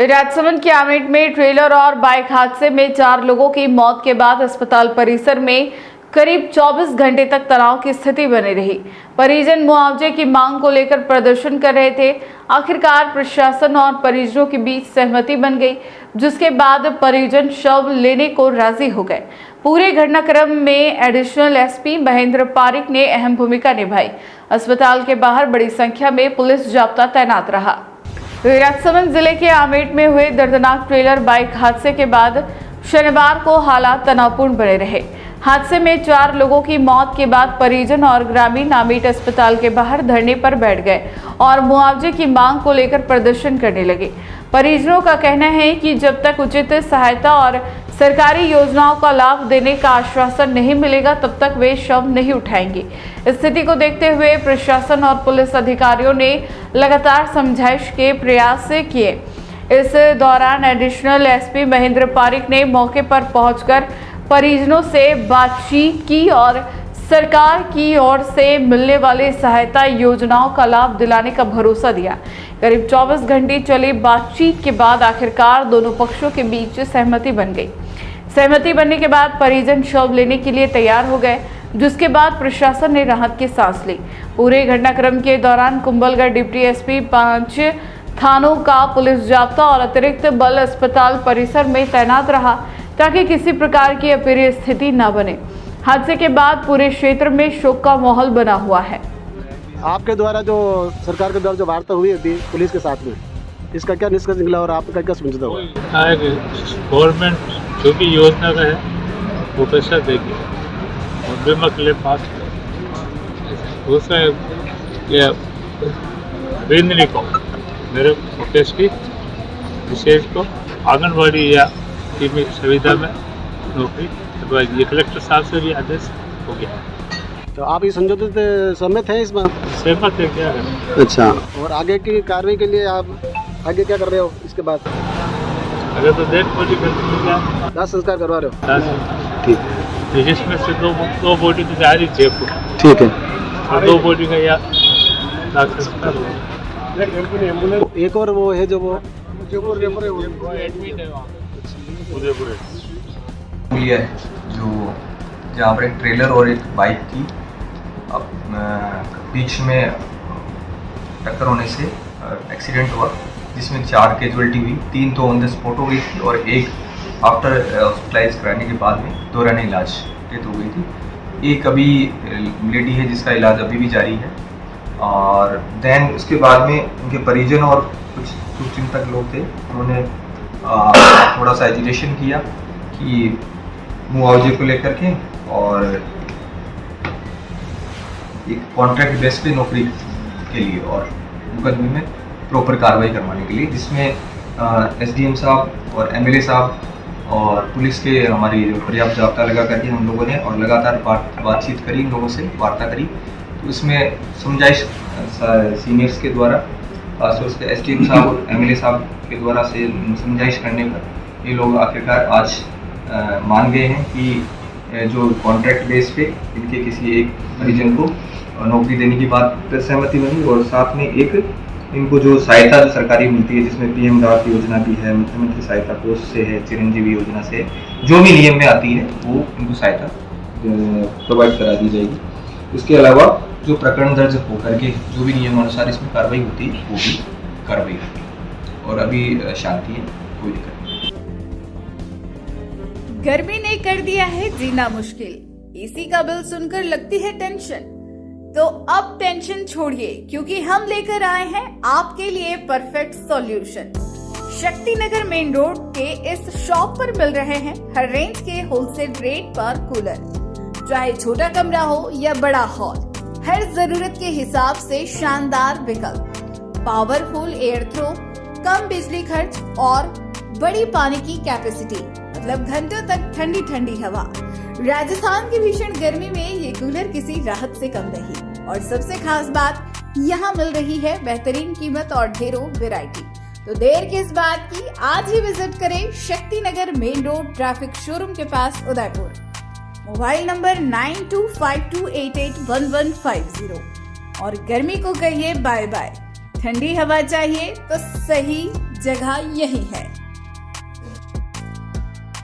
राजसमंद के आमेट में ट्रेलर और बाइक हादसे में 4 लोगों की मौत के बाद अस्पताल परिसर में करीब 24 घंटे तक तनाव की स्थिति बनी रही। परिजन मुआवजे की मांग को लेकर प्रदर्शन कर रहे थे। आखिरकार प्रशासन और परिजनों के बीच सहमति बन गई, जिसके बाद परिजन शव लेने को राजी हो गए। पूरे घटनाक्रम में एडिशनल एसपी महेंद्र पारिक ने अहम भूमिका निभाई। अस्पताल के बाहर बड़ी संख्या में पुलिस जाब्ता तैनात रहा। राजसमंद जिले के आमेट में हुए दर्दनाक ट्रेलर बाइक हादसे के बाद शनिवार को हालात तनावपूर्ण बने रहे। हादसे में 4 लोगों की मौत के बाद परिजन और ग्रामीण आमेट अस्पताल के बाहर धरने पर बैठ गए और मुआवजे की मांग को लेकर प्रदर्शन करने लगे। परिजनों का कहना है कि जब तक उचित सहायता और सरकारी योजनाओं का लाभ देने का आश्वासन नहीं मिलेगा, तब तक वे शव नहीं उठाएंगे। स्थिति को देखते हुए प्रशासन और पुलिस अधिकारियों ने लगातार समझाइश के प्रयास किए। इस दौरान एडिशनल एसपी महेंद्र पारिक ने मौके पर पहुंचकर परिजनों से बातचीत की और सरकार की ओर से मिलने वाली सहायता योजनाओं का लाभ दिलाने का भरोसा दिया। करीब 24 घंटे चली बातचीत के बाद आखिरकार दोनों पक्षों के बीच सहमति बन गई। सहमति बनने के बाद परिजन शव लेने के लिए तैयार हो गए, जिसके बाद प्रशासन ने राहत की सांस ली। पूरे घटनाक्रम के दौरान कुंभलगढ़ डिप्टी एसपी 5 थानों का पुलिस जाब्ता और अतिरिक्त बल अस्पताल परिसर में तैनात रहा, ताकि किसी प्रकार की अप्रिय स्थिति न बने। हादसे के बाद पूरे क्षेत्र में शोक का माहौल बना हुआ है। आपके द्वारा जो सरकार के द्वारा जो वार्ता हुई थी पुलिस के साथ में, इसका क्या निष्कर्ष निकला और आपका क्या समझता हुआ? गवर्नमेंट जो भी योजना का है वो पैसा देगी और बीमा क्लेम पास उसमें बिंदनी को मेरे मुकेश की विशेष को आंगनबाड़ी या टीमी सुविधा में नौकरी करवाई। ये कलेक्टर साहब से भी आदेश हो गया। तो आप ये समझौते से सहमत हैं इसमें? सहमत है, क्या करें। अच्छा, और आगे की कार्रवाई के लिए आप आगे क्या कर रहे हो इसके बाद? अगर तो डेड बॉडी कर दाह संस्कार करवा रहे हो? ठीक है। जिसमें से दो बॉडी तो जा रही जयपुर, ठीक है, और 2 बॉडी का या दाह संस्कार हुआ। एक और वो है जो वो एडमिट है वहाँ उदयपुर है जो जहाँ पर एक ट्रेलर और एक बाइक की बीच में टक्कर होने से एक्सीडेंट हुआ, जिसमें 4 कैजुअलिटी हुई। 3 तो ऑन द स्पॉट हो गई थी और एक आफ्टर हॉस्पिटलाइज कराने के बाद में दौरान इलाज डेथ हो गई थी। एक अभी लेडी है जिसका इलाज अभी भी जारी है। और देन उसके बाद में उनके परिजन और कुछ शुभचिंतक लोग थे, उन्होंने थोड़ा सा एजिटेशन किया कि मुआवजे को लेकर के और एक कॉन्ट्रैक्ट बेस पे नौकरी के लिए और मुकदमे में प्रॉपर कार्रवाई करवाने के लिए, जिसमें एसडीएम साहब और एमएलए साहब और पुलिस के हमारी पर्याप्त जाब्ता लगा करके हम लोगों ने और लगातार बातचीत करी, लोगों से वार्ता करी। तो इसमें समझाइश सीनियर्स के द्वारा, खासतौर से एसडीएम साहब और एमएलए साहब के द्वारा से समझाइश करने पर ये लोग आखिरकार आज मान गए हैं कि जो कॉन्ट्रैक्ट बेस पे इनके किसी एक परिजन को नौकरी देने की बात पर सहमति बनी और साथ में एक इनको जो सहायता सरकारी मिलती है, जिसमें पीएम राहत योजना भी है, मुख्यमंत्री सहायता कोष से है, चिरंजीवी योजना से, जो भी नियम में आती है वो इनको सहायता प्रोवाइड करा दी जाएगी। उसके अलावा जो प्रकरण दर्ज होकर के जो भी नियमानुसार इसमें कार्रवाई होती है वो भी कार्रवाई होगी और अभी शांति है, कोई दिक्कत नहीं। गर्मी ने कर दिया है जीना मुश्किल। एसी का बिल सुनकर लगती है टेंशन, तो अब टेंशन छोड़िए, क्योंकि हम लेकर आए हैं आपके लिए perfect solution. Shakti Nagar main road के इस शॉप पर मिल रहे हैं हर रेंज के होलसेल रेट पर कूलर। चाहे छोटा कमरा हो या बड़ा हॉल, हर जरूरत के हिसाब से शानदार विकल्प, पावरफुल एयर थ्रो, कम बिजली खर्च और बड़ी पानी की कैपेसिटी, मतलब घंटों तक ठंडी ठंडी हवा। राजस्थान की भीषण गर्मी में ये कूलर किसी राहत से कम नहीं। और सबसे खास बात, यहाँ मिल रही है बेहतरीन कीमत और ढेरों वैरायटी। तो देर किस बात की, आज ही विजिट करें Shakti Nagar main road traffic showroom के पास उदयपुर। Mobile number 9252881150। और गर्मी को कहिए बाय बाय। ठंडी हवा चाहिए तो सही जगह यही है।